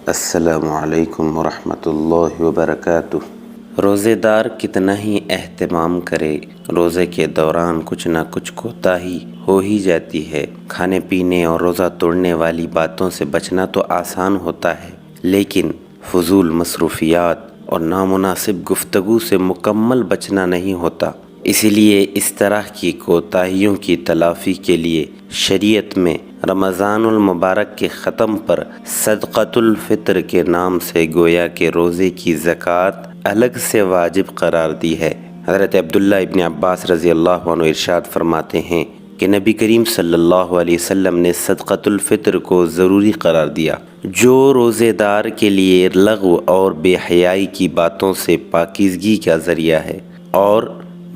السلام علیکم ورحمۃ اللہ وبرکاتہ۔ روزے دار کتنا ہی اہتمام کرے، روزے کے دوران کچھ نہ کچھ کوتاہی ہو ہی جاتی ہے۔ کھانے پینے اور روزہ توڑنے والی باتوں سے بچنا تو آسان ہوتا ہے، لیکن فضول مصروفیات اور نامناسب گفتگو سے مکمل بچنا نہیں ہوتا۔ اسی لیے اس طرح کی کوتاہیوں کی تلافی کے لیے شریعت میں رمضان المبارک کے ختم پر صدقۃ الفطر کے نام سے گویا کہ روزے کی زکوٰۃ الگ سے واجب قرار دی ہے۔ حضرت عبداللہ ابن عباس رضی اللہ عنہ ارشاد فرماتے ہیں کہ نبی کریم صلی اللہ علیہ وسلم نے صدقۃ الفطر کو ضروری قرار دیا، جو روزے دار کے لیے لغو اور بے حیائی کی باتوں سے پاکیزگی کا ذریعہ ہے اور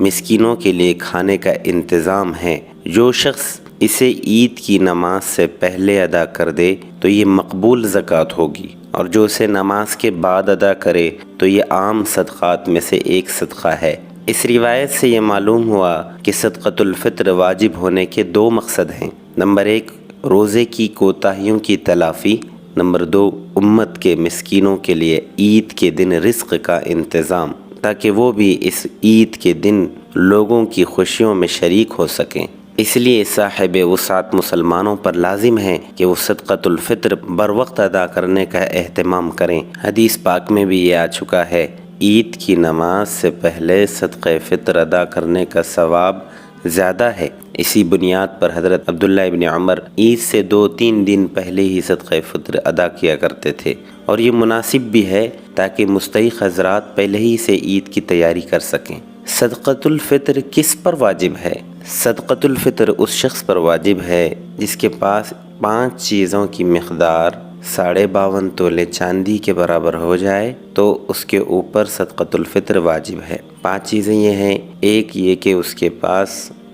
مسکینوں کے لیے کھانے کا انتظام ہے۔ جو شخص اسے عید کی نماز سے پہلے ادا کر دے تو یہ مقبول زکوٰۃ ہوگی، اور جو اسے نماز کے بعد ادا کرے تو یہ عام صدقات میں سے ایک صدقہ ہے۔ اس روایت سے یہ معلوم ہوا کہ صدقۃ الفطر واجب ہونے کے دو مقصد ہیں۔ نمبر 1، روزے کی کوتاہیوں کی تلافی۔ نمبر 2، امت کے مسکینوں کے لیے عید کے دن رزق کا انتظام، تاکہ وہ بھی اس عید کے دن لوگوں کی خوشیوں میں شریک ہو سکیں۔ اس لیے صاحب وسعت مسلمانوں پر لازم ہے کہ وہ صدقۃ الفطر بروقت ادا کرنے کا اہتمام کریں۔ حدیث پاک میں بھی یہ آ چکا ہے، عید کی نماز سے پہلے صدقہ فطر ادا کرنے کا ثواب زیادہ ہے۔ اسی بنیاد پر حضرت عبداللہ ابن عمر عید سے 2-3 دن پہلے ہی صدقہ فطر ادا کیا کرتے تھے، اور یہ مناسب بھی ہے تاکہ مستحق حضرات پہلے ہی سے عید کی تیاری کر سکیں۔ صدقۃ الفطر کس پر واجب ہے؟ صدقۃ الفطر اس شخص پر واجب ہے جس کے پاس 5 چیزوں کی مقدار 52.5 تولے چاندی کے برابر ہو جائے تو اس کے اوپر صدقۃ الفطر واجب ہے۔ 5 چیزیں یہ ہیں: ایک یہ کہ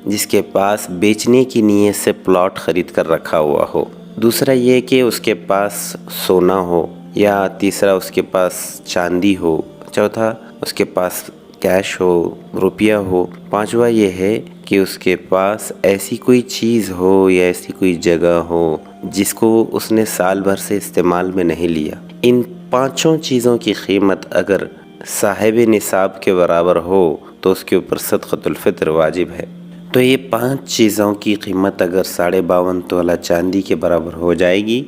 جس کے پاس بیچنے کی نیت سے پلاٹ خرید کر رکھا ہوا ہو، دوسرا یہ کہ اس کے پاس سونا ہو، یا تیسرا اس کے پاس چاندی ہو، چوتھا اس کے پاس کیش ہو، روپیہ ہو، پانچواں یہ ہے کہ اس کے پاس ایسی کوئی چیز ہو یا ایسی کوئی جگہ ہو جس کو اس نے سال بھر سے استعمال میں نہیں لیا۔ ان 5 چیزوں کی قیمت اگر صاحب نصاب کے برابر ہو تو اس کے اوپر صدقۃ الفطر واجب ہے۔ تو یہ 5 چیزوں کی قیمت اگر 52.5 تولہ چاندی کے برابر ہو جائے گی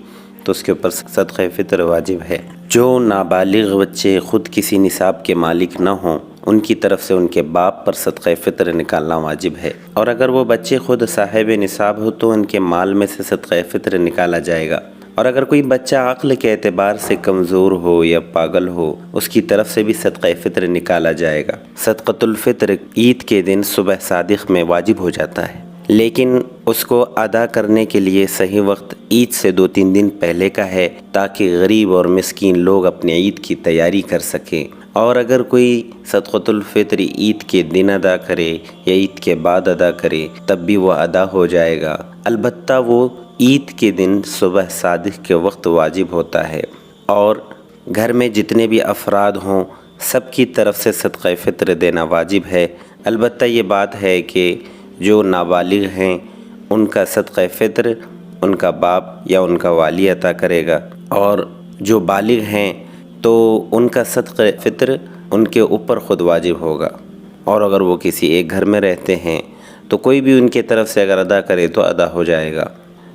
تو اس کے اوپر صدقہ فطر واجب ہے۔ جو نابالغ بچے خود کسی نصاب کے مالک نہ ہوں، ان کی طرف سے ان کے باپ پر صدقہ فطر نکالنا واجب ہے، اور اگر وہ بچے خود صاحب نصاب ہو تو ان کے مال میں سے صدقہ فطر نکالا جائے گا، اور اگر کوئی بچہ عقل کے اعتبار سے کمزور ہو یا پاگل ہو، اس کی طرف سے بھی صدقہ فطر نکالا جائے گا۔ صدقۃ الفطر عید کے دن صبح صادق میں واجب ہو جاتا ہے، لیکن اس کو ادا کرنے کے لیے صحیح وقت عید سے 2-3 دن پہلے کا ہے، تاکہ غریب اور مسکین لوگ اپنے عید کی تیاری کر سکیں۔ اور اگر کوئی صدقۃ الفطر عید کے دن ادا کرے یا عید کے بعد ادا کرے تب بھی وہ ادا ہو جائے گا، البتہ وہ عید کے دن صبح صادق کے وقت واجب ہوتا ہے، اور گھر میں جتنے بھی افراد ہوں سب کی طرف سے صدقہ فطر دینا واجب ہے۔ البتہ یہ بات ہے کہ جو نابالغ ہیں ان کا صدقہ فطر ان کا باپ یا ان کا والی عطا کرے گا، اور جو بالغ ہیں تو ان کا صدقہ فطر ان کے اوپر خود واجب ہوگا، اور اگر وہ کسی ایک گھر میں رہتے ہیں تو کوئی بھی ان کے طرف سے اگر ادا کرے تو ادا ہو جائے گا۔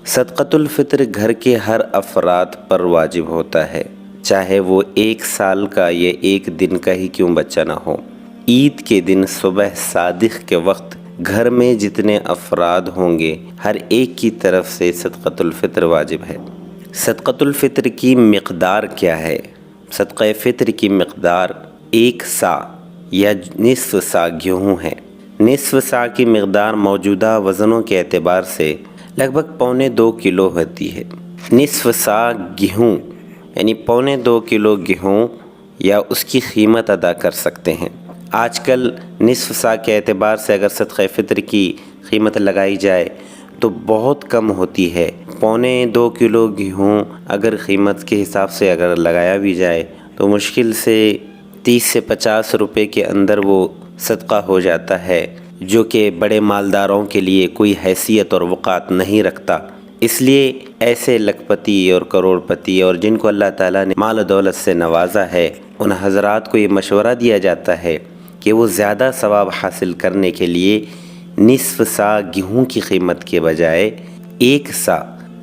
صدقۃ الفطر گھر کے ہر افراد پر واجب ہوتا ہے، چاہے وہ 1 سال کا یا 1 دن کا ہی کیوں بچہ نہ ہو۔ عید کے دن صبح صادق کے وقت گھر میں جتنے افراد ہوں گے ہر ایک کی طرف سے صدقۃ الفطر واجب ہے۔ صدقۃ الفطر کی مقدار کیا ہے؟ صدقہ فطر کی مقدار 1 سا یا نصف سا گیہوں ہے۔ نصف سا کی مقدار موجودہ وزنوں کے اعتبار سے لگ بھگ 1.25 کلو ہوتی ہے۔ نصف سا گیہوں یعنی 1.25 کلو گیہوں یا اس کی قیمت ادا کر سکتے ہیں۔ آج کل نصف سا کے اعتبار سے اگر صدقہ فطر کی قیمت لگائی جائے تو بہت کم ہوتی ہے۔ 1.25 کلو گیہوں اگر قیمت کے حساب سے اگر لگایا بھی جائے تو مشکل سے 30 سے 50 روپے کے اندر وہ صدقہ ہو جاتا ہے، جو کہ بڑے مالداروں کے لیے کوئی حیثیت اور وقعت نہیں رکھتا۔ اس لیے ایسے لکھپتی اور کروڑپتی اور جن کو اللہ تعالیٰ نے مال و دولت سے نوازا ہے، ان حضرات کو یہ مشورہ دیا جاتا ہے کہ وہ زیادہ ثواب حاصل کرنے کے لیے نصف سا گیہوں کی قیمت کے بجائے 1 سا،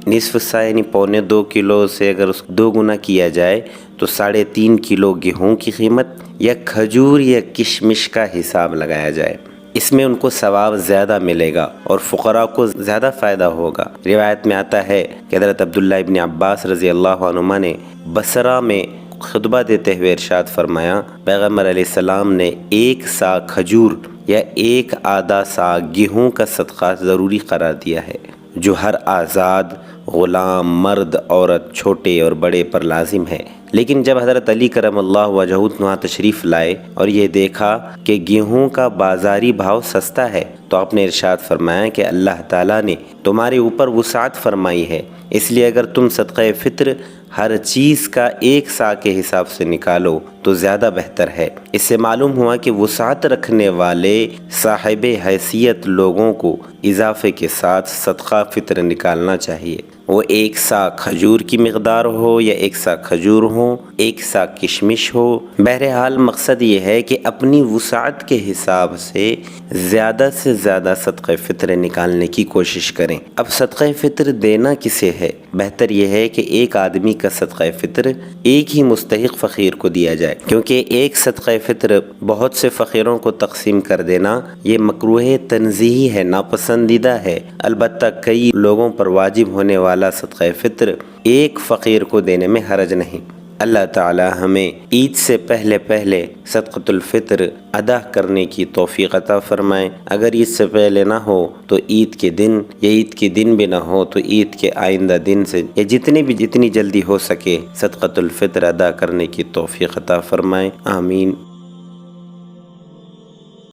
نصف سا یعنی 1.25 کلو سے اگر اس 2 گنا کیا جائے تو 3.5 کلو گیہوں کی قیمت یا کھجور یا کشمش کا حساب لگایا جائے۔ اس میں ان کو ثواب زیادہ ملے گا اور فقراء کو زیادہ فائدہ ہوگا۔ روایت میں آتا ہے کہ حضرت عبداللہ ابن عباس رضی اللہ عنہما نے بصرہ میں خطبہ دیتے ہوئے ارشاد فرمایا، پیغمبر علیہ السلام نے 1 سا کھجور یا 1 آدھا سا گیہوں کا صدقہ ضروری قرار دیا ہے، جو ہر آزاد، غلام، مرد، عورت، چھوٹے اور بڑے پر لازم ہے۔ لیکن جب حضرت علی کرم اللہ وجہہ وہاں تشریف لائے اور یہ دیکھا کہ گیہوں کا بازاری بھاؤ سستا ہے تو آپ نے ارشاد فرمایا کہ اللہ تعالیٰ نے تمہارے اوپر وسعت فرمائی ہے، اس لیے اگر تم صدقہ فطر ہر چیز کا 1 سا کے حساب سے نکالو تو زیادہ بہتر ہے۔ اس سے معلوم ہوا کہ وسعت رکھنے والے صاحب حیثیت لوگوں کو اضافے کے ساتھ صدقہ فطر نکالنا چاہیے، وہ 1 سا کھجور کی مقدار ہو یا 1 سا کھجور ہو، 1 سا کشمش ہو۔ بہرحال مقصد یہ ہے کہ اپنی وسعت کے حساب سے زیادہ صدقہ فطر نکالنے کی کوشش کریں۔ اب صدقہ فطر دینا کسے ہے؟ بہتر یہ ہے کہ ایک آدمی کا صدقہ فطر ایک ہی مستحق فقیر کو دیا جائے، کیونکہ ایک صدقہ فطر بہت سے فقیروں کو تقسیم کر دینا یہ مکروہ تنزیہی ہے، ناپسندیدہ ہے۔ البتہ کئی لوگوں پر واجب ہونے والا صدقہ فطر ایک فقیر کو دینے میں حرج نہیں۔ اللہ تعالی ہمیں عید سے پہلے صدقۃ الفطر ادا کرنے کی توفیق عطا فرمائے۔ اگر عید سے پہلے نہ ہو تو عید کے دن یا عید کے دن بھی نہ ہو تو عید کے آئندہ دن سے یا جتنی جلدی ہو سکے صدقۃ الفطر ادا کرنے کی توفیق عطا فرمائے۔ آمین۔